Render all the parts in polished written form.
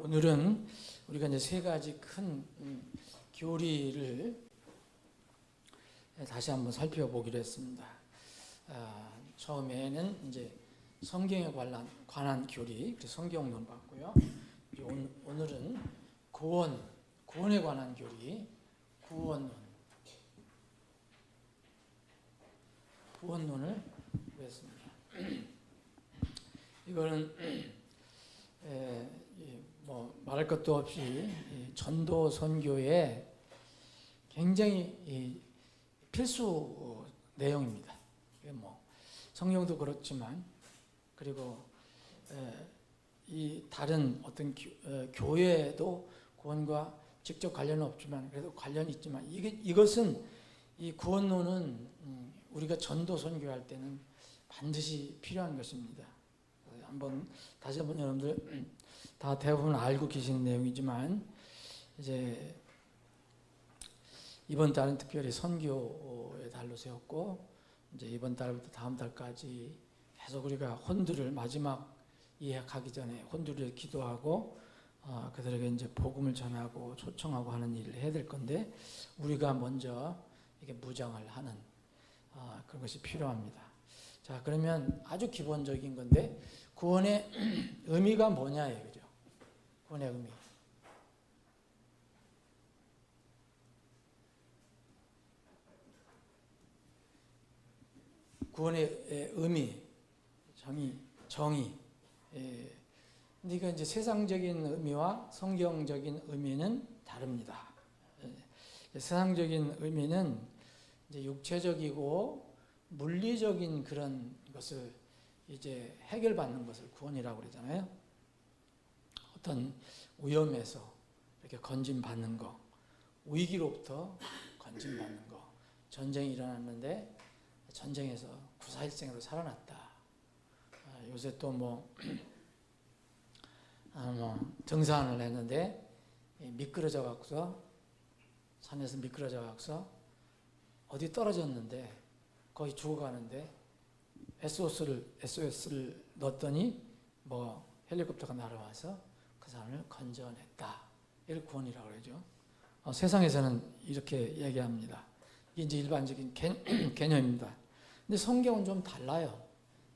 오늘은 우리가 이제 세 가지 큰 교리를 다시 한번 살펴보기로 했습니다. 처음에는 이제 성경에 관한 교리, 그래서 성경론 봤고요. 오늘은 구원에 관한 교리, 구원론을 보겠습니다. 이거는 뭐 말할 것도 없이 전도 선교의 굉장히 필수 내용입니다. 뭐 성경도 그렇지만 그리고 이 다른 어떤 교회도 구원과 직접 관련은 없지만 그래도 관련이 있지만 이것은 이 구원론은 우리가 전도 선교할 때는 반드시 필요한 것입니다. 다시 한번 여러분들 다 대부분 알고 계신 내용이지만 이제 이번 달은 특별히 선교의 달로 세웠고 이제 이번 달부터 다음 달까지 계속 우리가 혼두를 마지막 예약하기 전에 혼두를 기도하고 그들에게 이제 복음을 전하고 초청하고 하는 일을 해야 될 건데 우리가 먼저 이게 무장을 하는 그런 것이 필요합니다. 자, 그러면 아주 기본적인 건데 구원의 의미가 뭐냐예요, 그죠? 구원의 의미. 구원의 의미, 정의. 근데 이거 이제 세상적인 의미와 성경적인 의미는 다릅니다. 세상적인 의미는 이제 육체적이고 물리적인 그런 것을 이제 해결받는 것을 구원이라고 그러잖아요. 어떤 위험에서 이렇게 건진받는 거, 위기로부터 건진받는 거, 전쟁이 일어났는데 전쟁에서 구사일생으로 살아났다. 요새 또 뭐 등산을 했는데 미끄러져 갖고서 산에서 미끄러져 갖고서 어디 떨어졌는데 거의 죽어가는데 SOS를 넣었더니 뭐 헬리콥터가 날아와서 그 사람을 건져냈다. 이걸 구원이라고 그러죠. 세상에서는 이렇게 얘기합니다. 이게 이제 일반적인 개념입니다. 근데 성경은 좀 달라요.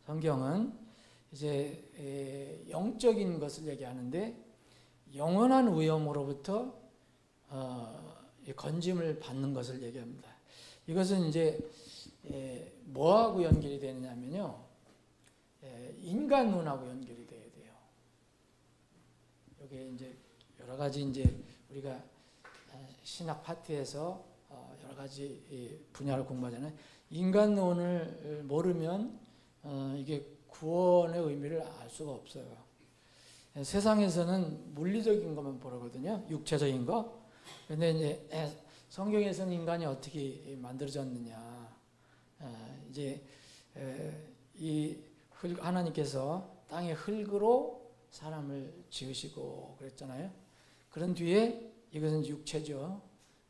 성경은 이제 영적인 것을 얘기하는데 영원한 위험으로부터 건짐을 받는 것을 얘기합니다. 이것은 이제 뭐하고 연결이 되느냐면요, 인간론하고 연결이 돼야 돼요. 여기 이제 여러 가지 이제 우리가 신학 파트에서 여러 가지 분야를 공부하잖아요. 인간론을 모르면 이게 구원의 의미를 알 수가 없어요. 세상에서는 물리적인 것만 보거든요, 육체적인 거. 그런데 이제 성경에서는 인간이 어떻게 만들어졌느냐. 이제 하나님께서 땅의 흙으로 사람을 지으시고 그랬잖아요. 그런 뒤에 이것은 육체죠.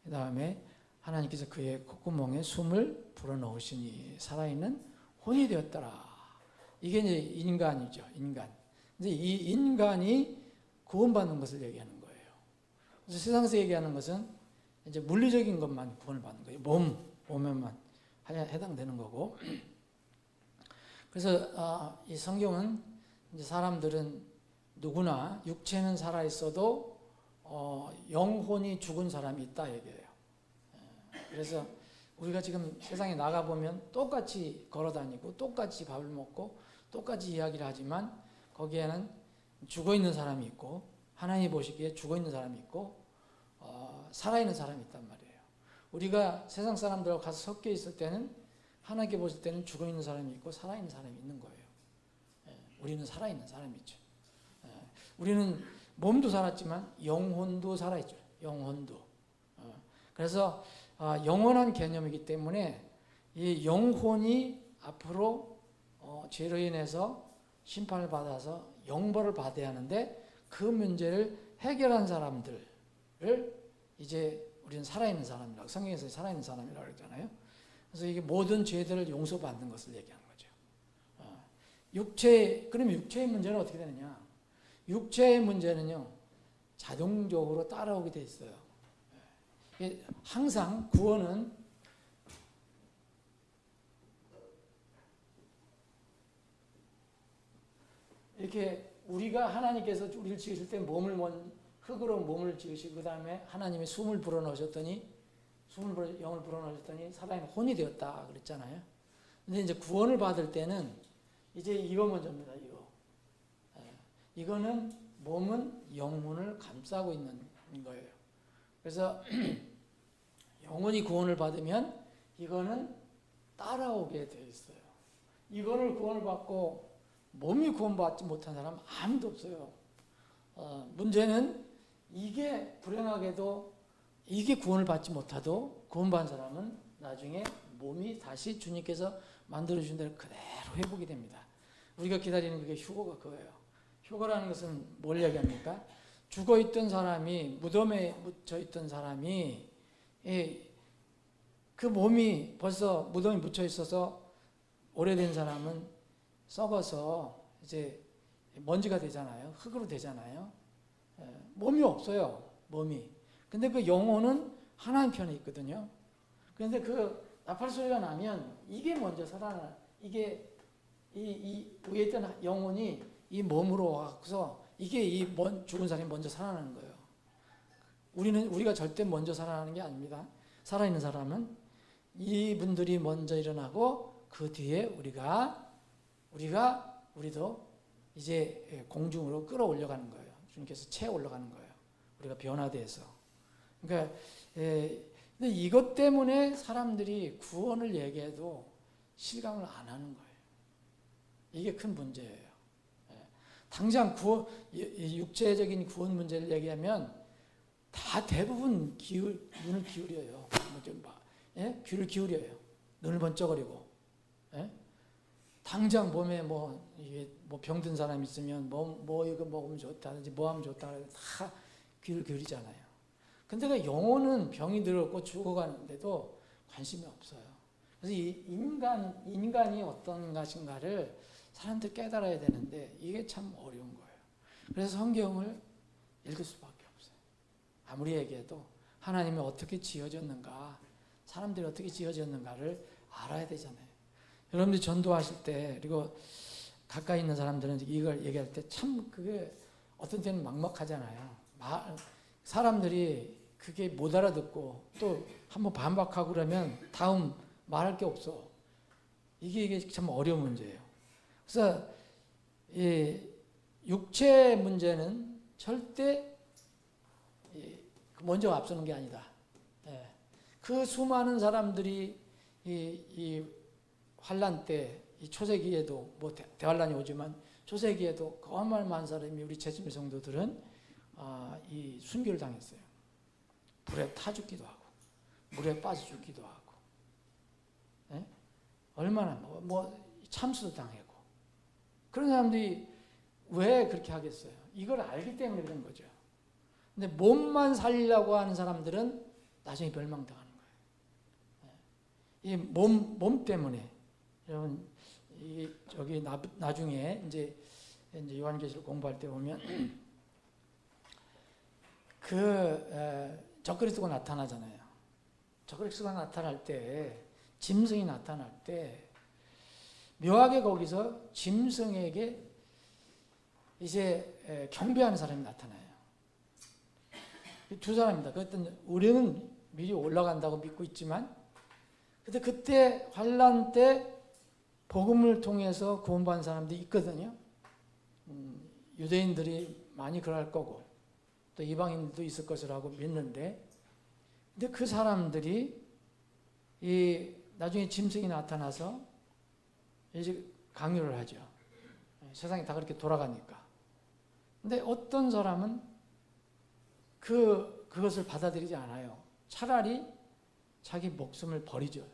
그 다음에 하나님께서 그의 콧구멍에 숨을 불어넣으시니 살아있는 혼이 되었더라. 이게 이제 인간이죠, 인간. 이제 이 인간이 구원받는 것을 얘기하는 거예요. 그래서 세상에서 얘기하는 것은 이제 물리적인 것만 구원을 받는 거예요. 몸에만 해당되는 거고. 그래서 이 성경은 이제 사람들은 누구나 육체는 살아 있어도 영혼이 죽은 사람이 있다 얘기해요. 그래서 우리가 지금 세상에 나가 보면 똑같이 걸어다니고 똑같이 밥을 먹고 똑같이 이야기를 하지만 거기에는 죽어 있는 사람이 있고 하나님이 보시기에 죽어 있는 사람이 있고 살아있는 사람이 있단 말이에요. 우리가 세상 사람들하고 가서 섞여 있을 때는 하나님께 보실 때는 죽어 있는 사람이 있고 살아있는 사람이 있는 거예요. 우리는 살아있는 사람이죠. 우리는 몸도 살았지만 영혼도 살아있죠. 영혼도. 그래서 영원한 개념이기 때문에 이 영혼이 앞으로 죄로 인해서 심판을 받아서 영벌을 받아야 하는데 그 문제를 해결한 사람들을 이제 우리는 살아있는 사람이라고, 성경에서 살아있는 사람이라고 그러잖아요. 그래서 이게 모든 죄들을 용서받는 것을 얘기하는 거죠. 그러면 육체의 문제는 어떻게 되느냐? 육체의 문제는요, 자동적으로 따라오게 돼 있어요. 항상 구원은 이렇게 우리가 하나님께서 우리를 지으실 때 흙으로 몸을 지으시고 그 다음에 하나님이 숨을 불어넣으셨더니 영을 불어넣으셨더니 사람이 혼이 되었다 그랬잖아요. 근데 이제 구원을 받을 때는 이제 이거 먼저입니다. 이거는 몸은 영혼을 감싸고 있는 거예요. 그래서 영혼이 구원을 받으면 이거는 따라오게 되어 있어요. 이거를 구원을 받고 몸이 구원받지 못한 사람 아무도 없어요. 문제는 이게 불행하게도 이게 구원을 받지 못하도 구원받은 사람은 나중에 몸이 다시 주님께서 만들어주신 대로 그대로 회복이 됩니다. 우리가 기다리는 그게 휴거가 그거예요. 휴거라는 것은 뭘 얘기합니까? 죽어있던 사람이 무덤에 묻혀있던 사람이 그 몸이 벌써 무덤에 묻혀 있어서 오래된 사람은 썩어서 이제 먼지가 되잖아요. 흙으로 되잖아요. 몸이 없어요. 몸이. 근데 그 영혼은 하나님 편에 있거든요. 그런데 그 나팔 소리가 나면 이게 먼저 살아나. 이게 이 위에 있던 영혼이 이 몸으로 와서 이게 죽은 사람이 먼저 살아나는 거예요. 우리가 절대 먼저 살아나는 게 아닙니다. 살아있는 사람은 이분들이 먼저 일어나고 그 뒤에 우리도 이제 공중으로 끌어올려가는 거예요. 주님께서 채 올라가는 거예요. 우리가 변화돼서. 그러니까 근데 이것 때문에 사람들이 구원을 얘기해도 실감을 안 하는 거예요. 이게 큰 문제예요. 당장 육체적인 구원 문제를 얘기하면 다 대부분 눈을 기울여요. 귀를 기울여요. 눈을 번쩍거리고. 당장 몸에 이게 병든 사람 있으면 이거 먹으면 좋다든지 뭐 하면 좋다 다 귀를 기울이잖아요. 근데 그 영혼은 병이 들었고 죽어가는데도 관심이 없어요. 그래서 이 인간이 어떤 것인가를 사람들이 깨달아야 되는데 이게 참 어려운 거예요. 그래서 성경을 읽을 수밖에 없어요. 아무리 얘기해도 하나님이 어떻게 지어졌는가, 사람들이 어떻게 지어졌는가를 알아야 되잖아요. 여러분들이 전도하실 때 그리고 가까이 있는 사람들은 이걸 얘기할 때 참 그게 어떤 때는 막막하잖아요. 사람들이 그게 못 알아듣고 또 한번 반박하고 그러면 다음 말할 게 없어. 이게 참 어려운 문제예요. 그래서 이 육체 문제는 절대 먼저 앞서는 게 아니다. 그 수많은 사람들이 이 환란 때, 이 초세기에도 대환란이 오지만 초세기에도 어마어마한 사람이 우리 제주의 성도들은 이 순교를 당했어요. 불에 타 죽기도 하고 물에 빠져 죽기도 하고 얼마나 참수도 당하고 그런 사람들이 왜 그렇게 하겠어요? 이걸 알기 때문에 그런 거죠. 근데 몸만 살리려고 하는 사람들은 나중에 멸망당하는 거예요. 이 몸 때문에 여러분 저기 나중에 이제 요한계시록 공부할 때 보면 적그리스도가 나타나잖아요. 적그리스도가 나타날 때 짐승이 나타날 때 묘하게 거기서 짐승에게 이제 경배하는 사람이 나타나요. 두 사람입니다. 그랬더니 우리는 미리 올라간다고 믿고 있지만 근데 그때 환란 때 복음을 통해서 구원받은 사람들이 있거든요. 유대인들이 많이 그럴 거고 또 이방인들도 있을 것이라고 믿는데 근데 그 사람들이 나중에 짐승이 나타나서 이제 강요를 하죠. 세상이 다 그렇게 돌아가니까. 근데 어떤 사람은 그것을 받아들이지 않아요. 차라리 자기 목숨을 버리죠.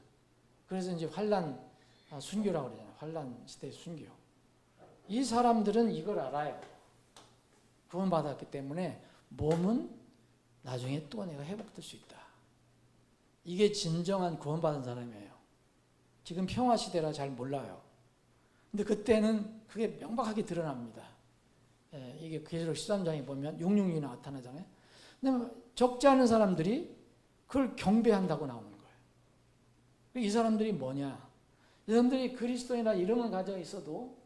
그래서 이제 환란 순교라고 그러잖아요. 환란 시대의 순교. 이 사람들은 이걸 알아요. 구원받았기 때문에 몸은 나중에 또 내가 회복될 수 있다. 이게 진정한 구원받은 사람이에요. 지금 평화 시대라 잘 몰라요. 근데 그때는 그게 명확하게 드러납니다. 이게 이게 계시록 13장에 보면 666이 나타나잖아요. 근데 적지 않은 사람들이 그걸 경배한다고 나오는 거예요. 이 사람들이 뭐냐? 이 사람들이 그리스도인이라 이름을 가지고 있어도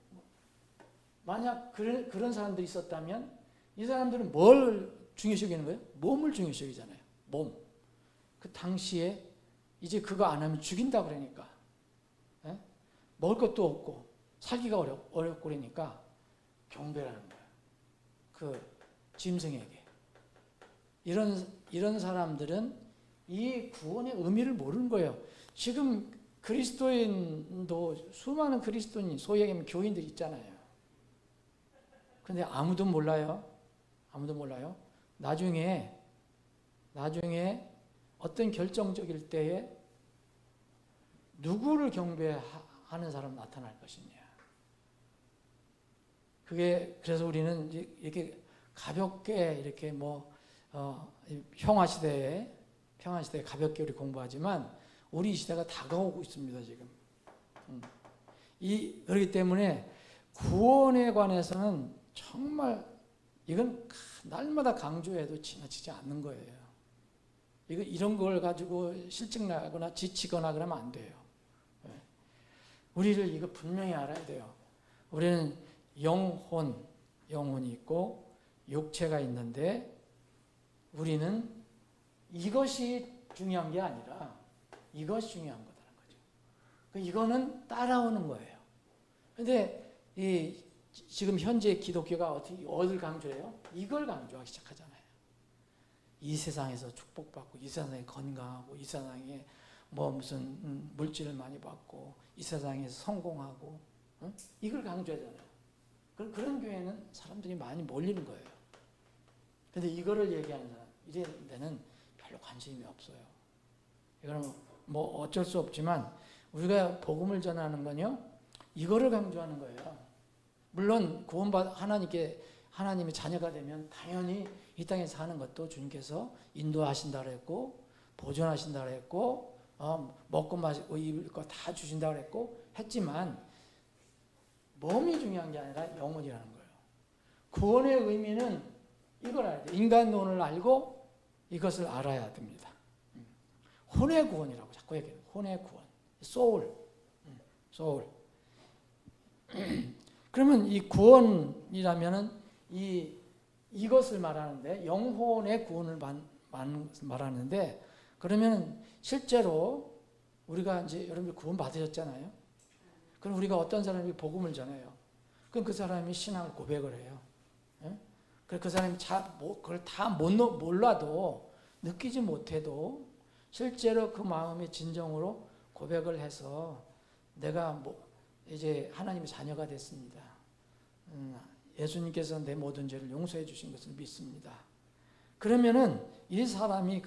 만약 그런 사람들이 있었다면 이 사람들은 뭘 중요시 여기는 거예요? 몸을 중요시 여기잖아요. 몸. 그 당시에 이제 그거 안 하면 죽인다 그러니까. 예? 먹을 것도 없고 살기가 어렵고 그러니까 경배라는 거예요. 그 짐승에게. 이런 사람들은 이 구원의 의미를 모르는 거예요. 지금 그리스도인도 수많은 그리스도인, 소위 얘기하면 교인들이 있잖아요. 근데 아무도 몰라요. 아무도 몰라요. 나중에 어떤 결정적일 때에 누구를 경배하는 사람 나타날 것이냐. 그래서 우리는 이렇게 가볍게 이렇게 평화시대에 가볍게 우리 공부하지만 우리 시대가 다가오고 있습니다, 지금. 그렇기 때문에 구원에 관해서는 정말 이건 날마다 강조해도 지나치지 않는 거예요. 이런 걸 가지고 실증나거나 지치거나 그러면 안 돼요. 우리를 이거 분명히 알아야 돼요. 우리는 영혼이 있고 육체가 있는데 우리는 이것이 중요한 게 아니라 이것이 중요한 거다라는 거죠. 이거는 따라오는 거예요. 그런데 지금 현재 기독교가 어디를 강조해요? 이걸 강조하기 시작하잖아요. 이 세상에서 축복받고 이 세상에 건강하고 이 세상에 무슨 물질을 많이 받고 이 세상에서 성공하고 이걸 강조하잖아요. 그런 교회는 사람들이 많이 몰리는 거예요. 그런데 이거를 얘기하는 사람 이런 데는 별로 관심이 없어요. 이거는 어쩔 수 없지만 우리가 복음을 전하는 건요 이거를 강조하는 거예요. 물론 하나님의 자녀가 되면 당연히 이 땅에 사는 것도 주님께서 인도하신다 그랬고 보존하신다 그랬고 먹고 마시고 입을 거 다 주신다 그랬고 했지만 몸이 중요한 게 아니라 영혼이라는 거예요. 구원의 의미는 이걸 알아야 돼요. 인간론을 알고 이것을 알아야 됩니다. 혼의 구원이라고 자꾸 얘기해요. 혼의 구원. 소울. 그러면 이 구원이라면은 이것을 말하는데 영혼의 구원을 말하는데 그러면 실제로 우리가 이제 여러분들 구원 받으셨잖아요. 그럼 우리가 어떤 사람이 복음을 전해요. 그럼 그 사람이 신앙을 고백을 해요. 그 사람이 그걸 다 몰라도 느끼지 못해도 실제로 그 마음의 진정으로 고백을 해서 내가 이제 하나님의 자녀가 됐습니다. 예수님께서 내 모든 죄를 용서해 주신 것을 믿습니다. 그러면은 이 사람이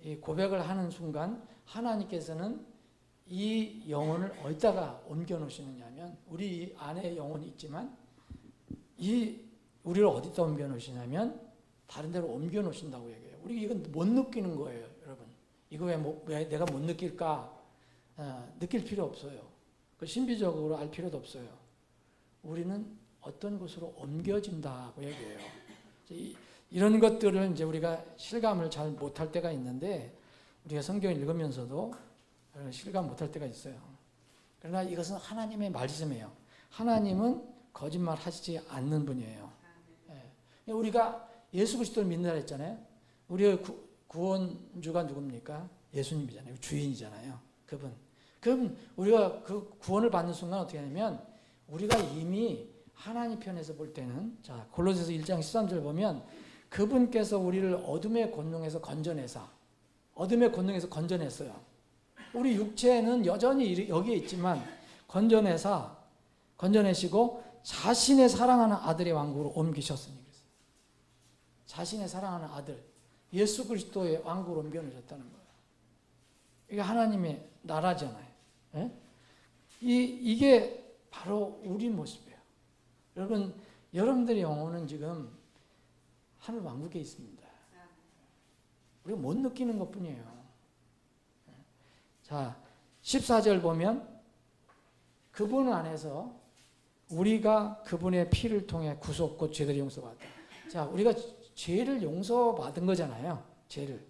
이 고백을 하는 순간 하나님께서는 이 영혼을 어디다가 옮겨 놓으시느냐 하면 우리 안에 영혼이 있지만 우리를 어디다 옮겨 놓으시냐면 다른 데로 옮겨 놓으신다고 얘기해요. 우리 이건 못 느끼는 거예요, 여러분. 이거 왜 내가 못 느낄까? 느낄 필요 없어요. 신비적으로 알 필요도 없어요. 우리는 어떤 곳으로 옮겨진다고 얘기해요. 이런 것들을 이제 우리가 실감을 잘 못할 때가 있는데 우리가 성경을 읽으면서도 실감 못할 때가 있어요. 그러나 이것은 하나님의 말씀이에요. 하나님은 거짓말 하시지 않는 분이에요. 우리가 예수 그리스도를 믿는다 했잖아요. 우리의 구원주가 누굽니까? 예수님이잖아요. 주인이잖아요. 그럼 우리가 그 구원을 받는 순간 어떻게 하냐면 우리가 이미 하나님 편에서 볼 때는 골로새서 1장 13절 보면 그분께서 우리를 어둠의 권능에서 건져냈어요. 우리 육체는 여전히 여기에 있지만 건져내시고 자신의 사랑하는 아들의 왕국으로 옮기셨으니 그랬어요. 자신의 사랑하는 아들 예수 그리스도의 왕국으로 옮겨놓으셨다는 거예요. 이게 하나님의 나라잖아요. 이게 바로 우리 모습이에요. 여러분들의 영혼은 지금 하늘 왕국에 있습니다. 우리가 못 느끼는 것뿐이에요. 자, 14절 보면 그분 안에서 우리가 그분의 피를 통해 구속고 죄들이 용서받았다. 자, 우리가 죄를 용서받은 거잖아요. 죄를.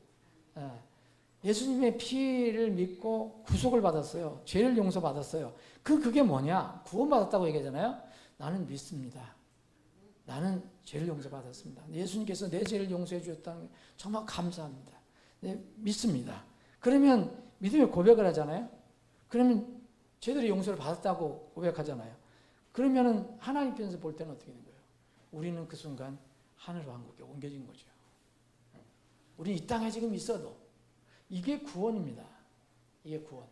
예수님의 피를 믿고 구속을 받았어요. 죄를 용서받았어요. 그게 뭐냐? 구원받았다고 얘기하잖아요. 나는 믿습니다. 나는 죄를 용서받았습니다. 예수님께서 내 죄를 용서해 주셨다는 게 정말 감사합니다. 네, 믿습니다. 그러면 믿음의 고백을 하잖아요. 그러면 죄들의 용서를 받았다고 고백하잖아요. 그러면은 하나님 편에서 볼 때는 어떻게 된 거예요? 우리는 그 순간 하늘 왕국에 옮겨진 거죠. 우리는 이 땅에 지금 있어도 이게 구원입니다. 이게 구원.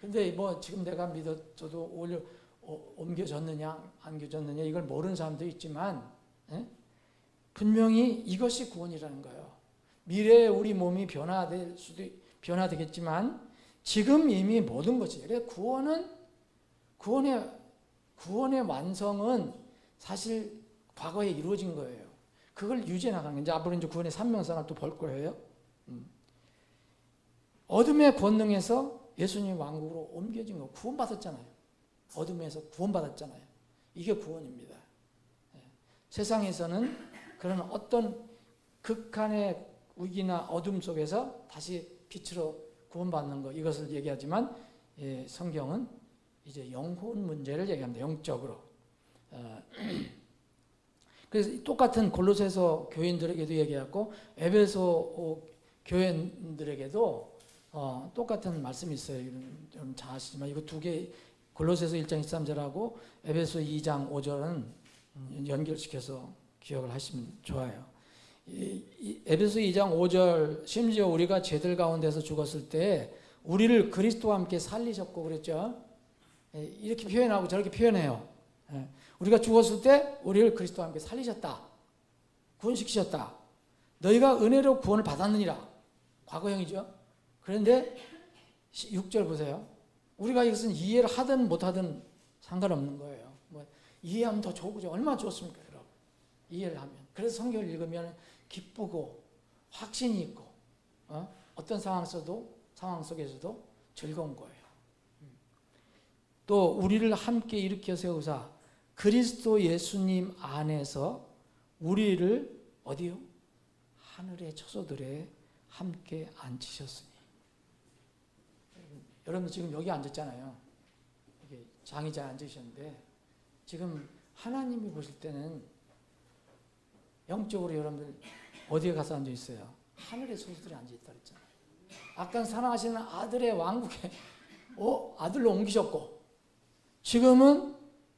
근데 뭐 지금 내가 믿어도 옮겨졌느냐 안 옮겨졌느냐 이걸 모르는 사람도 있지만 분명히 이것이 구원이라는 거예요. 미래에 우리 몸이 변화되겠지만 지금 이미 모든 것이. 그래서 구원의 완성은 사실 과거에 이루어진 거예요. 그걸 유지해 나가는 거예요. 이제 앞으로 이제 구원의 산명상을 또 볼 거예요. 어둠의 권능에서 예수님 왕국으로 옮겨진 거 구원받았잖아요. 어둠에서 구원받았잖아요. 이게 구원입니다. 세상에서는 그런 어떤 극한의 위기나 어둠 속에서 다시 빛으로 구원받는 것, 이것을 얘기하지만 성경은 이제 영혼 문제를 얘기합니다. 영적으로. 그래서 똑같은 골로새서 교인들에게도 얘기하고 에베소 교인들에게도 똑같은 말씀이 있어요. 여러분 잘 아시지만 이거 두 개, 골로새서 1장 13절하고 에베소 2장 5절은 연결시켜서 기억을 하시면 좋아요. 에베소 2장 5절, 심지어 우리가 죄들 가운데서 죽었을 때 우리를 그리스도와 함께 살리셨고 그랬죠. 이렇게 표현하고 저렇게 표현해요. 우리가 죽었을 때 우리를 그리스도와 함께 살리셨다. 구원시키셨다. 너희가 은혜로 구원을 받았느니라. 과거형이죠. 그런데 6절 보세요. 우리가 이것은 이해를 하든 못하든 상관없는 거예요. 뭐 이해하면 더 좋고 얼마나 좋습니까, 여러분? 이해를 하면. 그래서 성경을 읽으면 기쁘고 확신이 있고 어떤 상황 속에서도 즐거운 거예요. 또 우리를 함께 일으켜 세우사 그리스도 예수님 안에서 우리를 어디요? 하늘의 처소들에 함께 앉히셨으니. 여러분 지금 여기 앉았잖아요. 여기 장의자에 앉으셨는데 지금 하나님이 보실 때는 영적으로 여러분들 어디에 가서 앉아 있어요? 하늘의 소수들이 앉아 있다 그랬잖아요. 아까 사랑하시는 아들의 왕국에 아들로 옮기셨고 지금은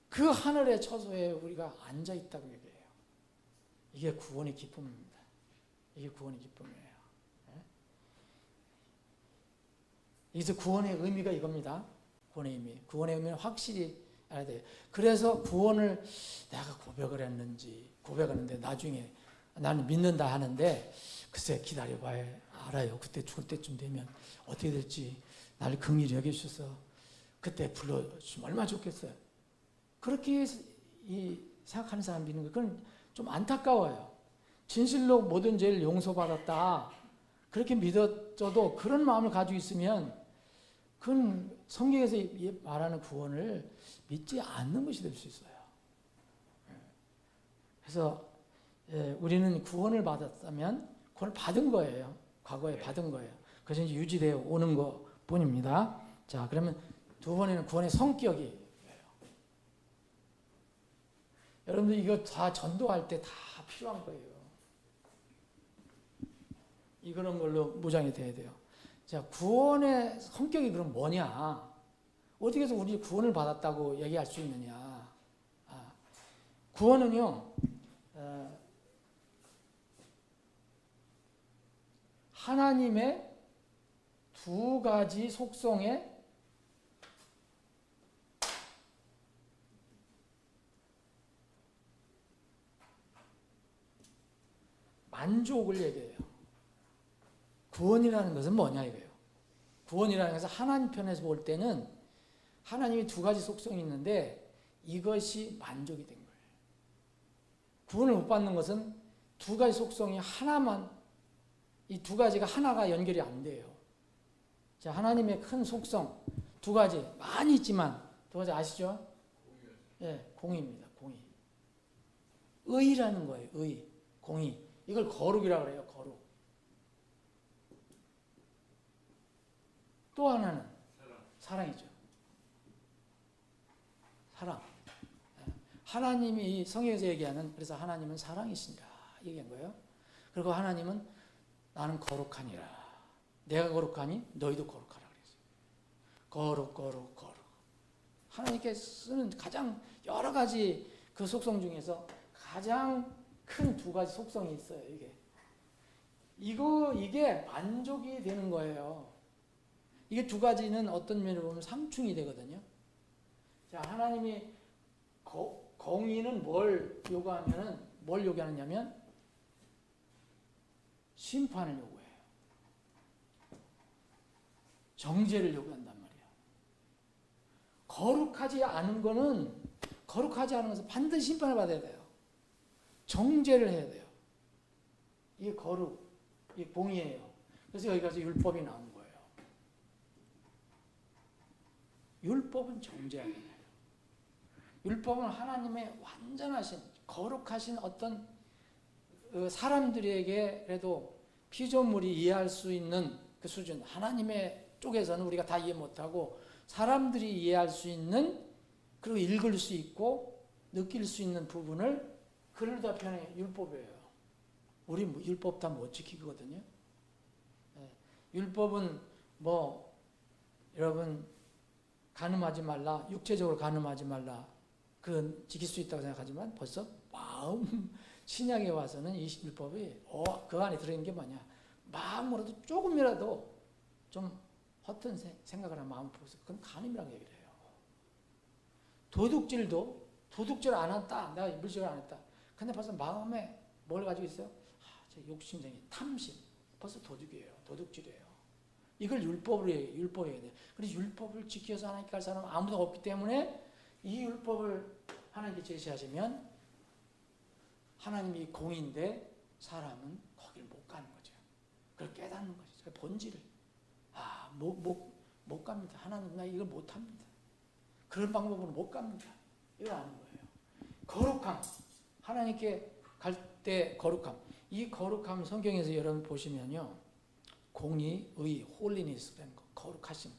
그 하늘의 처소에 우리가 앉아 있다고 얘기해요. 이게 구원의 기쁨입니다. 이게 구원의 기쁨이에요. 여기서 구원의 의미가 이겁니다. 구원의 의미. 구원의 의미는 확실히 알아야 돼요. 그래서 구원을 내가 고백을 했는지 고백하는데 나중에 나는 믿는다 하는데 글쎄 기다려봐야 알아요. 그때 죽을 때쯤 되면 어떻게 될지 나를 긍휼히 여겨주셔서 그때 불러주시면 얼마나 좋겠어요. 그렇게 생각하는 사람 믿는 거 그건 좀 안타까워요. 진실로 모든 죄를 용서받았다. 그렇게 믿어도 그런 마음을 가지고 있으면 그건 성경에서 말하는 구원을 믿지 않는 것이 될 수 있어요. 그래서 우리는 구원을 받았다면 구원을 받은 거예요. 과거에 받은 거예요. 그래서 이제 유지되어 오는 것 뿐입니다. 자, 그러면 두 번에는 구원의 성격이 여러분들 이거 다 전도할 때 다 필요한 거예요. 이런 걸로 무장이 돼야 돼요. 자, 구원의 성격이 그럼 뭐냐? 어떻게 해서 우리 구원을 받았다고 얘기할 수 있느냐? 구원은요, 하나님의 두 가지 속성에 만족을 얘기해요. 구원이라는 것은 뭐냐 이거예요. 구원이라는 것은 하나님 편에서 볼 때는 하나님이 두 가지 속성이 있는데 이것이 만족이 된 거예요. 구원을 못 받는 것은 두 가지 속성이 하나만, 이 두 가지가 하나가 연결이 안 돼요. 자, 하나님의 큰 속성 두 가지 많이 있지만 두 가지 아시죠? 예. 공의입니다. 공의. 의라는 거예요. 의, 공의. 이걸 거룩이라고 그래요. 거룩. 또 하나는 사랑이죠. 사랑. 하나님이 성경에서 얘기하는, 그래서 하나님은 사랑이시니라 얘기한 거예요. 그리고 하나님은 나는 거룩하니라. 내가 거룩하니 너희도 거룩하라 그랬어요. 거룩, 거룩, 거룩. 하나님께 쓰는 가장 여러 가지 그 속성 중에서 가장 큰 두 가지 속성이 있어요. 이게 만족이 되는 거예요. 이게 두 가지는 어떤 면으로 보면 상충이 되거든요. 자, 하나님이 공의는 뭘 요구하느냐면 심판을 요구해요. 정죄를 요구한단 말이에요. 거룩하지 않은 것은 반드시 심판을 받아야 돼요. 정죄를 해야 돼요. 이게 거룩, 이게 공의예요. 그래서 여기까지 율법이 나온 거예요. 율법은 정죄하는 거예요. 율법은 하나님의 완전하신, 거룩하신 어떤 사람들에게 그래도 피조물이 이해할 수 있는 그 수준, 하나님의 쪽에서는 우리가 다 이해 못하고 사람들이 이해할 수 있는, 그리고 읽을 수 있고 느낄 수 있는 부분을 글을 다 표현해 율법이에요. 우리 율법 다 못 지키거든요. 율법은 여러분 간음하지 말라, 육체적으로 간음하지 말라, 그건 지킬 수 있다고 생각하지만 벌써 신약에 와서는 이 율법이 그 안에 들어있는 게 뭐냐, 마음으로도 조금이라도 좀 허튼 생각을 하는 마음 보세요. 그건 간음이라고 얘기를 해요. 도둑질도 도둑질 안 했다, 내가 물질을 안 했다. 근데 벌써 마음에 뭘 가지고 있어요? 제 욕심쟁이, 탐심, 벌써 도둑이에요. 도둑질이에요. 이걸 율법으로 해야 돼요. 그래서 율법을 지켜서 하나님께 갈 사람은 아무도 없기 때문에 이 율법을 하나님께 제시하시면 하나님이 공인데 사람은 거기를 못 가는 거죠. 그걸 깨닫는 거죠. 본질을. 못 갑니다. 하나님 나 이걸 못 합니다. 그런 방법으로 못 갑니다. 이걸 아는 거예요. 거룩함. 하나님께 갈 때 거룩함. 이 거룩함 성경에서 여러분 보시면요. 공의, 의, 홀리니스라는 거. 거룩하심.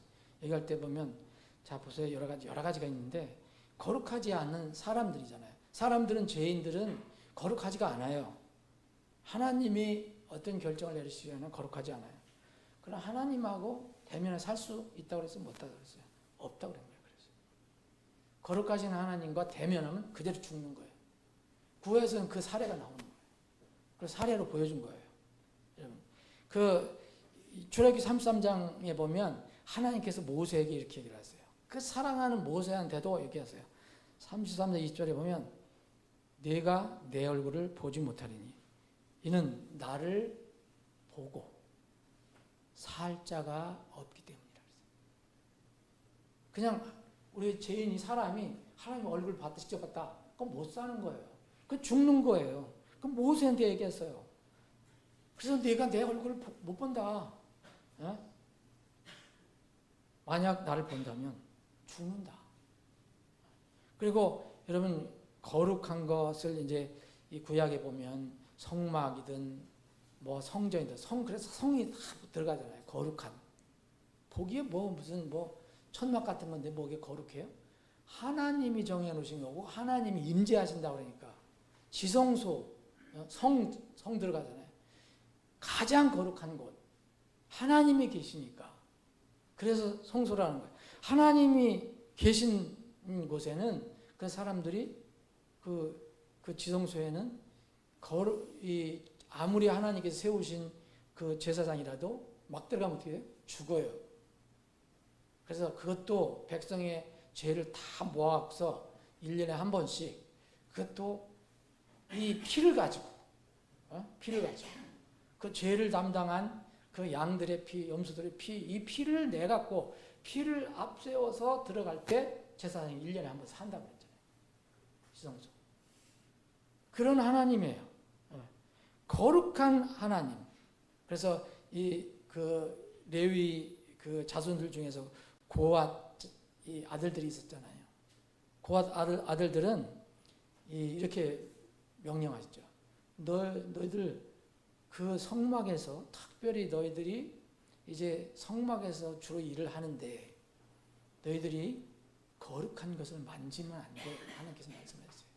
얘기할 때 보면 자 보세요. 여러 가지가 있는데 거룩하지 않은 사람들이잖아요. 사람들은, 죄인들은 거룩하지가 않아요. 하나님이 어떤 결정을 내리시면 거룩하지 않아요. 그러나 하나님하고 대면에 살 수 있다고 그랬어요? 못 하다고 그랬어요? 없다고 그런 거예요. 그래서 거룩하신 하나님과 대면하면 그대로 죽는 거예요. 구에서는 그 사례가 나오는 거예요. 그 사례로 보여준 거예요. 여러분, 그 출애굽기 33장에 보면 하나님께서 모세에게 이렇게 얘기를 하세요. 그 사랑하는 모세한테도 얘기하세요. 33장 20절에 보면 내가 내 얼굴을 보지 못하리니 이는 나를 보고 살 자가 없기 때문이라. 그냥 우리 죄인이 사람이 하나님 얼굴 봤다, 직접 봤다, 그건 못 사는 거예요. 그건 죽는 거예요. 그럼 모세한테 얘기했어요. 그래서 내가 내 얼굴을 못 본다. 만약 나를 본다면 죽는다. 그리고 여러분 거룩한 것을 이제 이 구약에 보면 성막이든 성전이든 그래서 성이 다 들어가잖아요. 거룩한. 보기에 무슨 천막 같은 건데 뭐게 거룩해요? 하나님이 정해 놓으신 거고 하나님이 임재하신다 그러니까 지성소 성 들어가잖아요. 가장 거룩한 곳 하나님이 계시니까 그래서 성소라는 거예요. 하나님이 계신 곳에는 그 사람들이 그 지성소에는 아무리 하나님께서 세우신 그 제사장이라도 막 들어가면 어떻게 해요? 죽어요. 그래서 그것도 백성의 죄를 다 모아서 1년에 한 번씩 그것도 이 피를 가지고 그 죄를 담당한 그 양들의 피, 염소들의 피, 이 피를 내갖고 피를 앞세워서 들어갈 때 제사장이 1년에 한 번 산다고 그랬잖아요. 지성소. 그런 하나님이에요. 거룩한 하나님. 그래서 그 레위 그 자손들 중에서 고앗 이 아들들이 있었잖아요. 고앗 아들들은 이렇게 명령하시죠. 너희들 그 성막에서 특별히 너희들이 이제 성막에서 주로 일을 하는데 너희들이 거룩한 것을 만지면 안 돼. 하나님께서 말씀하셨어요.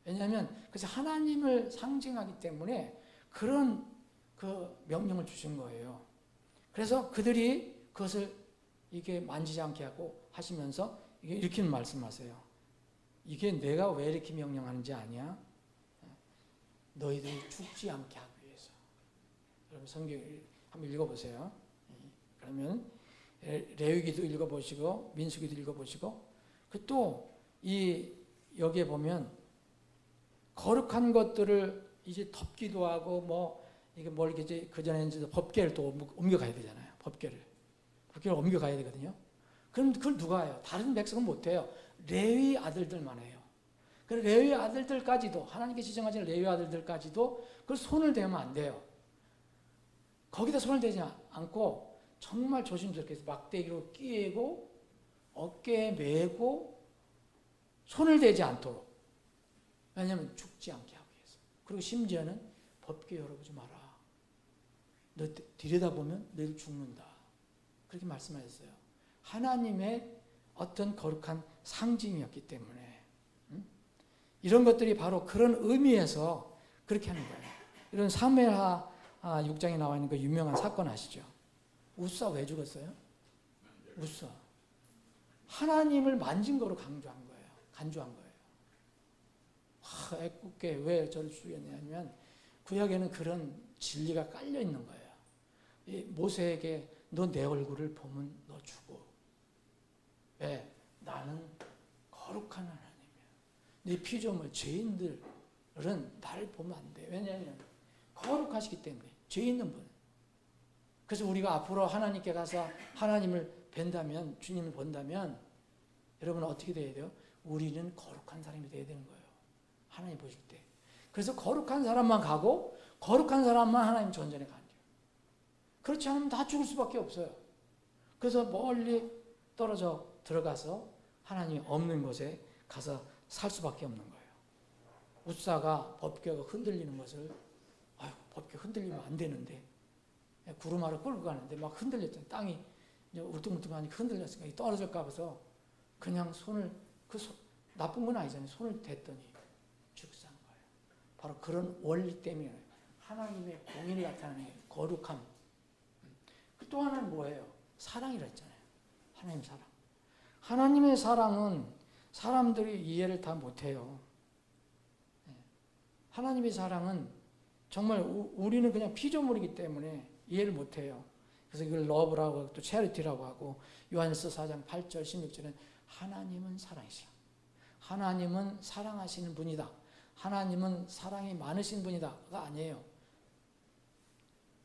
왜냐하면 그래서 하나님을 상징하기 때문에 그런 그 명령을 주신 거예요. 그래서 그들이 그것을 이게 만지지 않게 하고 하시면서 이렇게 말씀하세요. 이게 내가 왜 이렇게 명령하는지 아냐? 너희들이 죽지 않게 하기 위해서. 여러분 성경 한번 읽어보세요. 그러면 레위기도 읽어보시고 민수기도 읽어보시고 그 또 여기에 보면 거룩한 것들을 이제 덮기도 하고 뭐 이게 뭘 이제 그 전에 이제 법궤를 또 옮겨가야 되잖아요. 법궤를 옮겨가야 되거든요. 그럼 그걸 누가 해요? 다른 백성은 못해요. 레위 아들들만 해요. 그 레위 아들들까지도 하나님께 지정하신 레위 아들들까지도 그걸 손을 대면 안 돼요. 거기다 손을 대지 않고 정말 조심스럽게 막대기로 끼고 어깨에 메고 손을 대지 않도록. 왜냐하면 죽지 않게 하기 위해서. 그리고 심지어는 법궤 열어보지 마라. 너 들여다보면 너희들 죽는다. 그렇게 말씀하셨어요. 하나님의 어떤 거룩한 상징이었기 때문에 이런 것들이 바로 그런 의미에서 그렇게 하는 거예요. 이런 사무엘하 6장에 나와 있는 그 유명한 사건 아시죠? 우사 왜 죽었어요? 우사. 하나님을 만진 거로 간주한 거예요. 애꿎게 왜 저를 죽였냐면 구약에는 그런 진리가 깔려 있는 거예요. 모세에게 너 내 얼굴을 보면 너 죽어. 왜? 나는 거룩한 하나님이야. 네 피조물 죄인들은 나를 보면 안 돼. 왜냐하면 거룩하시기 때문에 죄 있는 분. 그래서 우리가 앞으로 하나님께 가서 하나님을 뵌다면 주님을 본다면 여러분은 어떻게 돼야 돼요? 우리는 거룩한 사람이 돼야 되는 거예요. 하나님 보실 때. 그래서 거룩한 사람만 가고 거룩한 사람만 하나님 전전에 간대요. 그렇지 않으면 다 죽을 수밖에 없어요. 그래서 멀리 떨어져 들어가서 하나님이 없는 곳에 가서 살 수밖에 없는 거예요. 우사가 법궤가 흔들리는 것을 법궤 흔들리면 안 되는데 구름 아래 끌고 가는데 막 흔들렸더니 땅이 울퉁불퉁하니까 흔들렸으니까 떨어질까 봐서 그냥 손을 나쁜 건 아니잖아요. 손을 댔더니 죽상 거예요. 바로 그런 원리 때문에 하나님의 공의를 나타내는 거룩함. 또 하나는 뭐예요? 사랑이라 했잖아요. 하나님 사랑. 하나님의 사랑은 사람들이 이해를 다 못해요. 하나님의 사랑은 정말 우리는 그냥 피조물이기 때문에 이해를 못해요. 그래서 이걸 러브라고 또 체리티라고 하고 요한일서 4장 8절 16절은 하나님은 사랑이시라. 하나님은 사랑하시는 분이다. 하나님은 사랑이 많으신 분이다가 아니에요.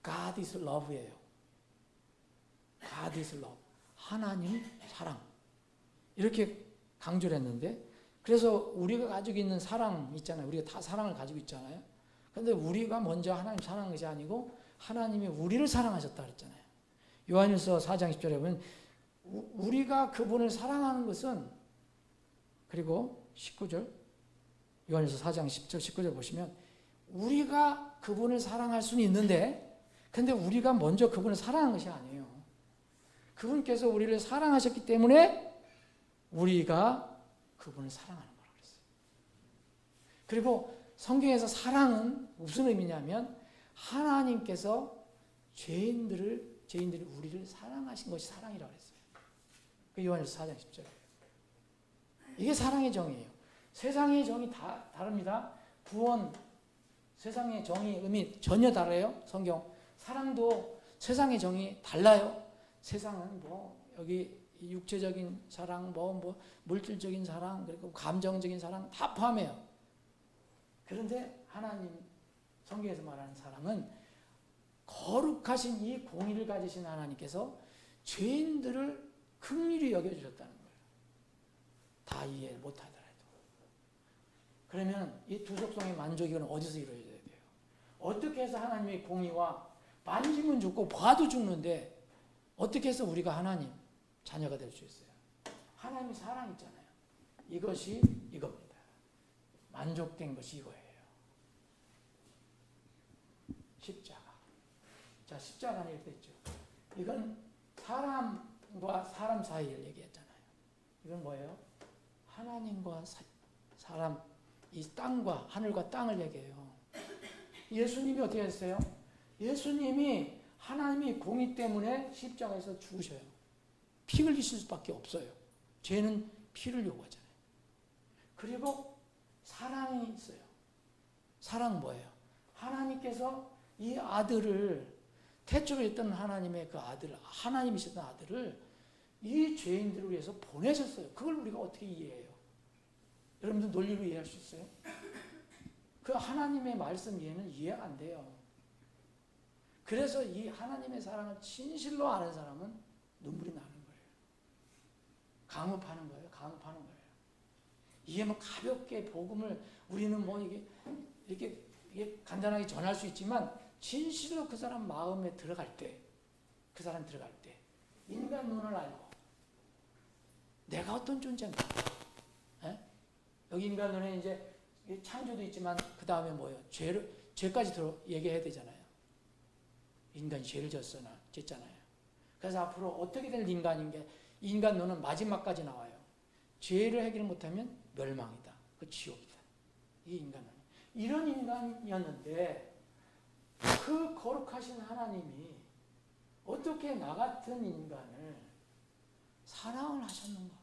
God is love예요. God is love. 하나님 사랑. 이렇게 강조를 했는데 그래서 우리가 가지고 있는 사랑 있잖아요. 우리가 다 사랑을 가지고 있잖아요. 그런데 우리가 먼저 하나님 사랑한 것이 아니고 하나님이 우리를 사랑하셨다 그랬잖아요. 요한일서 4장 10절에 보면 우리가 그분을 사랑하는 것은 그리고 19절 요한일서 4장 10절 19절 보시면 우리가 그분을 사랑할 수는 있는데 근데 우리가 먼저 그분을 사랑한 것이 아니에요. 그분께서 우리를 사랑하셨기 때문에 우리가 그분을 사랑하는 거라고 그랬어요. 그리고 성경에서 사랑은 무슨 의미냐면 하나님께서 죄인들이 우리를 사랑하신 것이 사랑이라고 그랬어요. 그 요한일서 4장 10절에. 이게 사랑의 정의예요. 세상의 정의 다 다릅니다. 구원, 세상의 정의 의미 전혀 달라요. 성경. 사랑도 세상의 정의 달라요. 세상은 여기 육체적인 사랑, 물질적인 사랑, 그리고 감정적인 사랑 다 포함해요. 그런데 하나님 성경에서 말하는 사랑은 거룩하신 이 공의를 가지신 하나님께서 죄인들을 긍휼히 여겨주셨다는 거예요. 다 이해 못하더라도. 그러면 이 두 속성의 만족이 어디서 이루어져야 돼요? 어떻게 해서 하나님의 공의와 만지면 죽고 봐도 죽는데 어떻게 해서 우리가 하나님 자녀가 될 수 있어요? 하나님이 사랑 있잖아요. 이것이 이겁니다. 만족된 것이 이거예요. 십자가. 자, 십자가는 이렇게 됐죠. 이건 사람과 사람 사이를 얘기했잖아요. 이건 뭐예요? 하나님과 사람, 이 땅과 하늘과 땅을 얘기해요. 예수님이 어떻게 했어요? 예수님이 하나님이 공의 때문에 십자가에서 죽으셔요. 피 흘리실 수밖에 없어요. 죄는 피를 요구하잖아요. 그리고 사랑이 있어요. 사랑은 뭐예요? 하나님께서 이 아들을, 태초로 있던 하나님의 그 아들, 하나님이셨던 아들을 이 죄인들을 위해서 보내셨어요. 그걸 우리가 어떻게 이해해요? 여러분들 논리로 이해할 수 있어요? 그 하나님의 말씀 이해는 이해가 안 돼요. 그래서 이 하나님의 사랑을 진실로 아는 사람은 눈물이 나는 거예요. 강up하는 거예요. 강up하는 거예요. 이게 뭐 가볍게 복음을 우리는 뭐 이게 간단하게 전할 수 있지만 진실로 그 사람 마음에 들어갈 때, 그 사람 들어갈 때 인간 눈을 알고 내가 어떤 존재인가. 에? 여기 인간 눈에 이제 창조도 있지만 그 다음에 뭐예요? 죄까지 얘기해야 되잖아요. 인간이 죄를 졌잖아요. 그래서 앞으로 어떻게 될 인간인 게 인간 눈은 마지막까지 나와요. 죄를 해결 못하면 멸망이다. 그 지옥이다. 이게 인간 눈. 이런 인간이었는데 그 거룩하신 하나님이 어떻게 나 같은 인간을 사랑을 하셨는가?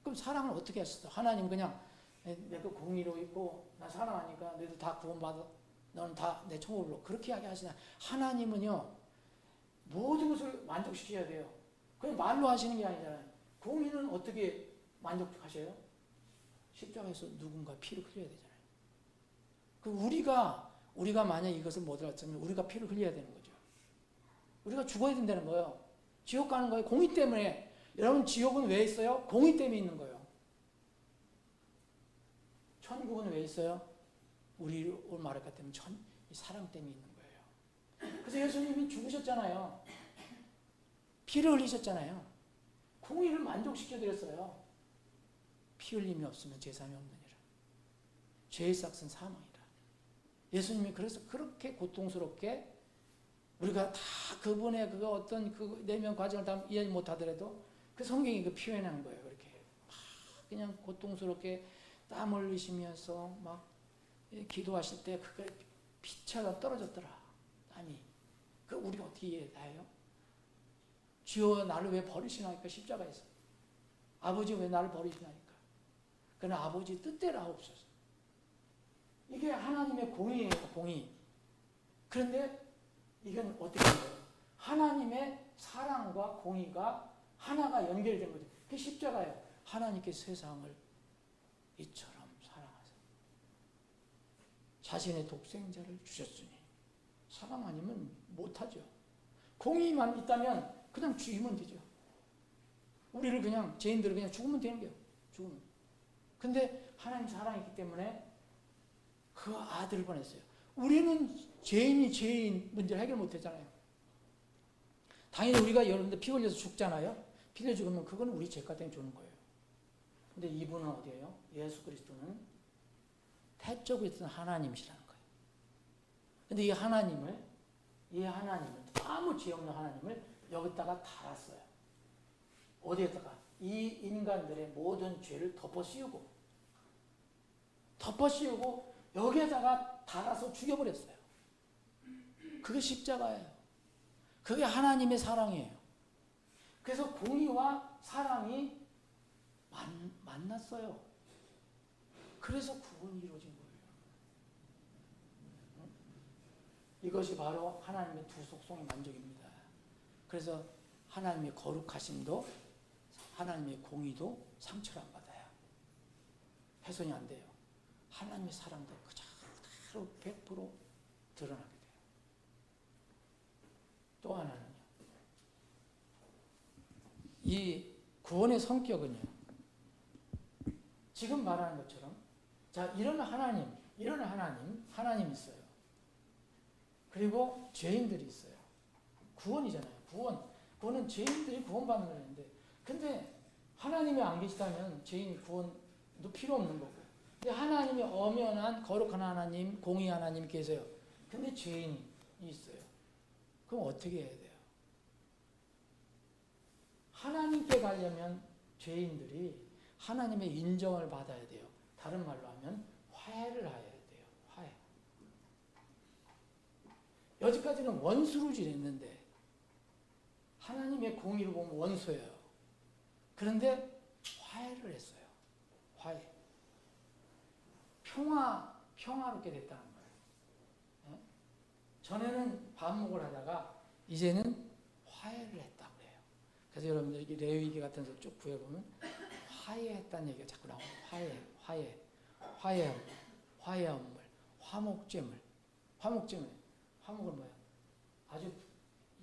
그럼 사랑을 어떻게 하셨어? 하나님 그냥 내가 공의로 있고 나 사랑하니까 너희들 다 구원받아. 너는 다 내 천국으로 그렇게 이야기하시냐? 하나님은요 모든 것을 만족시켜야 돼요. 그냥 말로 하시는 게 아니잖아요. 공의는 어떻게 만족하셔요? 십자가에서 누군가 피를 흘려야 되잖아요. 그 우리가 만약 이것을 못 알았으면 우리가 피를 흘려야 되는 거죠. 우리가 죽어야 된다는 거예요. 지옥 가는 거예요. 공의 때문에. 여러분 지옥은 왜 있어요? 공의 때문에 있는 거예요. 천국은 왜 있어요? 우리 오늘 말할 것 때문에 사랑 때문에 있는 거예요. 그래서 예수님이 죽으셨잖아요. 피를 흘리셨잖아요. 공의를 만족시켜드렸어요. 피 흘림이 없으면 제사함이 없느니라. 죄의 삭은 사망이라. 예수님이 그래서 그렇게 고통스럽게 우리가 다 그분의 그 어떤 그 내면 과정을 다 이해 못하더라도 그 성경이 그 표현한 거예요. 그렇게 막 그냥 고통스럽게 땀 흘리시면서 막 기도하실 때 그게 피차가 떨어졌더라. 땀이. 그 우리가 어떻게 이해해요? 주여 나를 왜 버리시나니까 십자가에서. 아버지 왜 나를 버리시나니까. 그러나 아버지 뜻대로 하옵소서. 이게 하나님의 공의예요. 공의. 그런데 이건 어떻게 돼요? 하나님의 사랑과 공의가 하나가 연결된 거죠. 그게 십자가예요. 하나님께서 세상을 이처럼 사랑하사 자신의 독생자를 주셨으니 사랑 아니면 못하죠. 공의만 있다면 그냥 죽이면 되죠. 우리를 그냥 죄인들을 그냥 죽으면 되는 거예요. 죽으면. 근데 하나님 사랑이 있기 때문에 그 아들을 보냈어요. 우리는 죄인이 죄인 문제를 해결 못했잖아요. 당연히 우리가 여러분들 피 흘려서 죽잖아요. 피 흘려 죽으면 그건 우리 죄가 때문에 죽는 거예요. 근데 이분은 어디예요? 예수 그리스도는 태초에 있던 하나님이시라는 거예요. 근데 이 하나님을 아무 죄 없는 하나님을 여기다가 달았어요. 어디에다가? 이 인간들의 모든 죄를 덮어씌우고 여기에다가 달아서 죽여버렸어요. 그게 십자가예요. 그게 하나님의 사랑이에요. 그래서 공의와 사랑이 만났어요. 그래서 구원이 이루어진 거예요. 이것이 바로 하나님의 두 속성의 만족입니다. 그래서 하나님의 거룩하심도 하나님의 공의도 상처를 안 받아요. 훼손이 안 돼요. 하나님의 사랑도 그대로 100% 드러나게 돼요. 또 하나는요. 이 구원의 성격은요. 지금 말하는 것처럼 자 이런 하나님 있어요. 그리고 죄인들이 있어요. 구원이잖아요. 구원은 죄인들이 구원받는 거였는데 근데 하나님이 안 계시다면 죄인이 구원 필요 없는 거고. 근데 하나님이 엄연한 거룩한 하나님, 공의 하나님이 계세요. 근데 죄인이 있어요. 그럼 어떻게 해야 돼요? 하나님께 가려면 죄인들이 하나님의 인정을 받아야 돼요. 다른 말로 하면 화해를 해야 돼요. 화해. 여지까지는 원수로 지냈는데 하나님의 공의를 보면 원수예요. 그런데 화해를 했어요. 화해. 평화롭게 됐다는 거예요. 전에는 반목을 하다가 이제는 화해를 했다고 그래요. 그래서 여러분들 레위기 같은 데서 쭉 구해보면 화해했다는 얘기가 자꾸 나와요. 화해함을, 화목제물. 화목은 뭐예요? 아주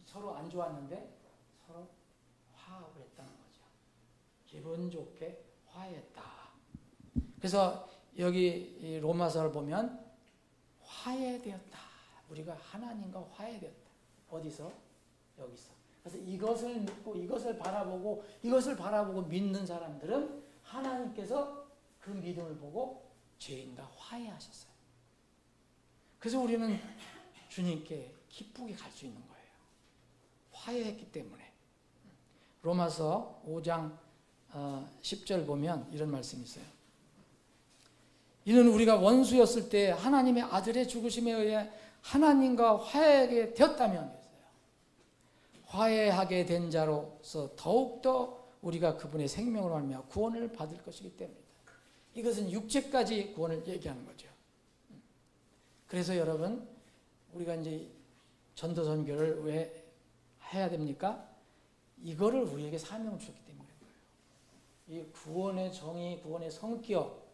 서로 안 좋았는데 서로 화합을 했다는 거죠. 기분 좋게 화해했다. 그래서 여기 로마서를 보면 화해되었다. 우리가 하나님과 화해되었다. 어디서? 여기서. 그래서 이것을 믿고 이것을 바라보고 믿는 사람들은 하나님께서 그 믿음을 보고 죄인과 화해하셨어요. 그래서 우리는 주님께 기쁘게 갈 수 있는 거예요. 화해했기 때문에. 로마서 5장 10절 보면 이런 말씀이 있어요. 이는 우리가 원수였을 때 하나님의 아들의 죽으심에 의해 하나님과 화해하게 되었다면 화해하게 된 자로서 더욱더 우리가 그분의 생명으로 말미암아 구원을 받을 것이기 때문이다. 이것은 육체까지 구원을 얘기하는 거죠. 그래서 여러분 우리가 이제 전도선교를 왜 해야 됩니까? 이거를 우리에게 사명을 주셨기 때문에 그래요. 이 구원의 정의, 구원의 성격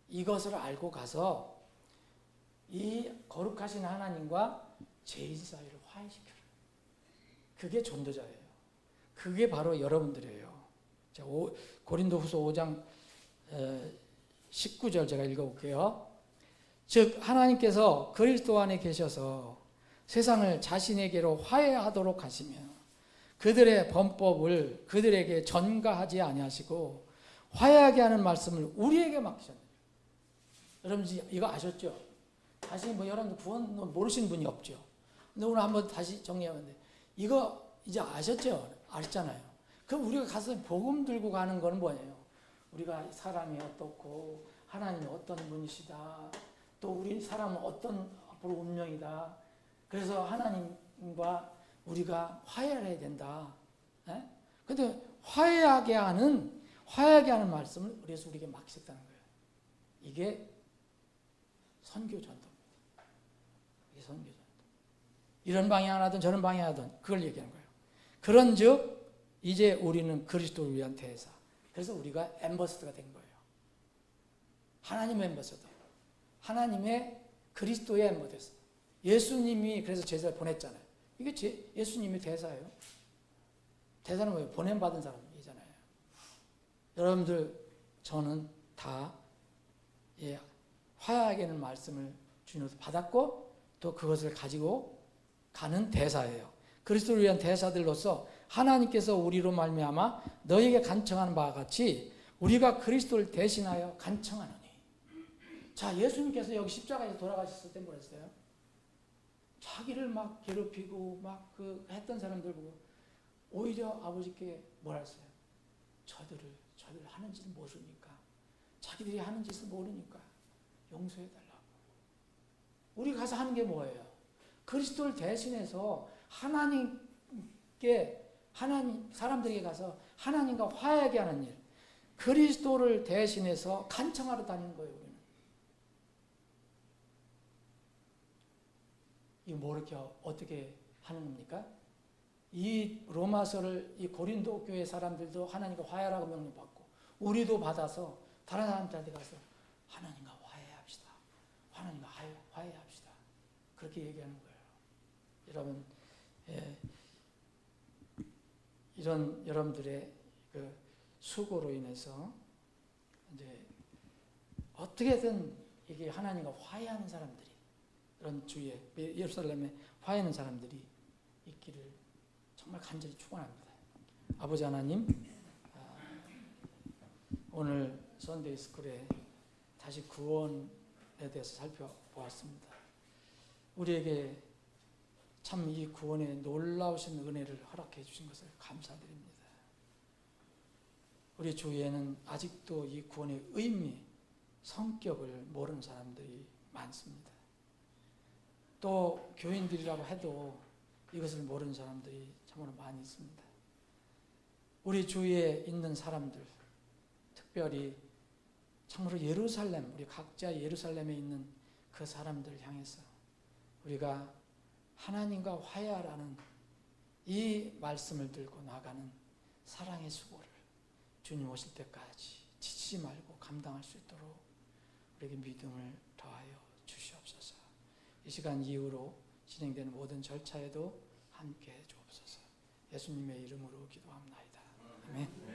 이것을 알고 가서 이 거룩하신 하나님과 죄인 사이를 화해시켜라. 그게 전도자예요. 그게 바로 여러분들이에요. 자, 고린도후서 5장 19절 제가 읽어볼게요. 즉 하나님께서 그리스도 안에 계셔서 세상을 자신에게로 화해하도록 하시며 그들의 범법을 그들에게 전가하지 아니하시고 화해하게 하는 말씀을 우리에게 맡기셨네요. 여러분 이거 아셨죠? 다시 여러분들 구원 모르시는 분이 없죠. 근데 오늘 한번 다시 정리하면 돼. 이거 이제 아셨죠? 알잖아요. 그럼 우리가 가서 복음 들고 가는 건 뭐예요? 우리가 사람이 어떻고 하나님이 어떤 분이시다. 또 우리 사람은 어떤 앞으로 운명이다. 그래서 하나님과 우리가 화해를 해야 된다. 그런데 화해하게 하는 말씀을 그래서 우리에게 맡기셨다는 거예요. 이게 선교 전도입니다. 이게 선교 전도. 이런 방향 하든 저런 방향 하든 그걸 얘기하는 거예요. 그런즉 이제 우리는 그리스도를 위한 대사. 그래서 우리가 앰버서더가 된 거예요. 하나님의 앰버서더. 하나님의 그리스도의 앰버서더. 예수님이 그래서 제자를 보냈잖아요. 이게 예수님의 대사예요. 대사는 뭐예요? 보냄받은 사람이잖아요. 여러분들 저는 다 화해하게 하는 말씀을 주님으로서 받았고 또 그것을 가지고 가는 대사예요. 그리스도를 위한 대사들로서 하나님께서 우리로 말미암아 너에게 간청하는 바와 같이 우리가 그리스도를 대신하여 간청하노니. 자, 예수님께서 여기 십자가에서 돌아가셨을 때 뭐랬어요? 자기를 막 괴롭히고 막 했던 사람들 보고 오히려 아버지께 뭐라 했어요? 저들 하는 짓을 모르니까, 자기들이 하는 짓을 모르니까 용서해달라고. 우리 가서 하는 게 뭐예요? 그리스도를 대신해서 사람들에게 가서 하나님과 화해하게 하는 일, 그리스도를 대신해서 간청하러 다니는 거예요. 우리는 이거 뭐 이렇게 어떻게 하는 겁니까? 이 로마서를 이 고린도 교회 사람들도 하나님과 화해하라고 명령받고 우리도 받아서 다른 사람들한테 가서 하나님과 화해합시다. 하나님과 화해합시다. 그렇게 얘기하는 거예요. 여러분, 이런 여러분들의 그 수고로 인해서 이제 어떻게든 이게 하나님과 화해하는 사람들이 그런 주위에 예루살렘에 화해하는 사람들이 있기를 정말 간절히 축원합니다. 아버지 하나님, 오늘 선데이 스쿨에 다시 구원에 대해서 살펴보았습니다. 우리에게 참 이 구원의 놀라우신 은혜를 허락해 주신 것을 감사드립니다. 우리 주위에는 아직도 이 구원의 의미, 성격을 모르는 사람들이 많습니다. 또 교인들이라고 해도 이것을 모르는 사람들이 참으로 많이 있습니다. 우리 주위에 있는 사람들, 특별히 참으로 예루살렘, 우리 각자 예루살렘에 있는 그 사람들을 향해서 우리가 하나님과 화해하라는 이 말씀을 들고 나가는 사랑의 수고를 주님 오실 때까지 지치지 말고 감당할 수 있도록 우리에게 믿음을 더하여 주시옵소서. 이 시간 이후로 진행되는 모든 절차에도 함께 해 주옵소서. 예수님의 이름으로 기도합나이다. 아멘.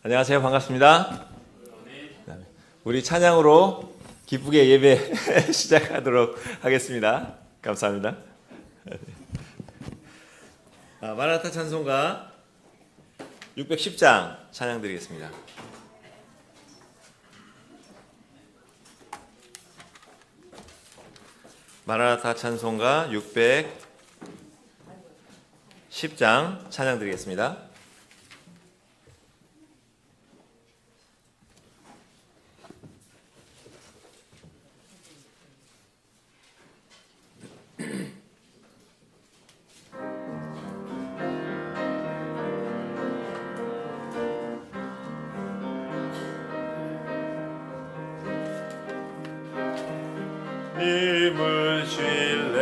안녕하세요. 반갑습니다. 우리 찬양으로 기쁘게 예배 시작하도록 하겠습니다. 감사합니다. 마라나타 찬송가 610장 찬양 드리겠습니다. 마라나타 찬송가 610장 찬양 드리겠습니다. 님을 신뢰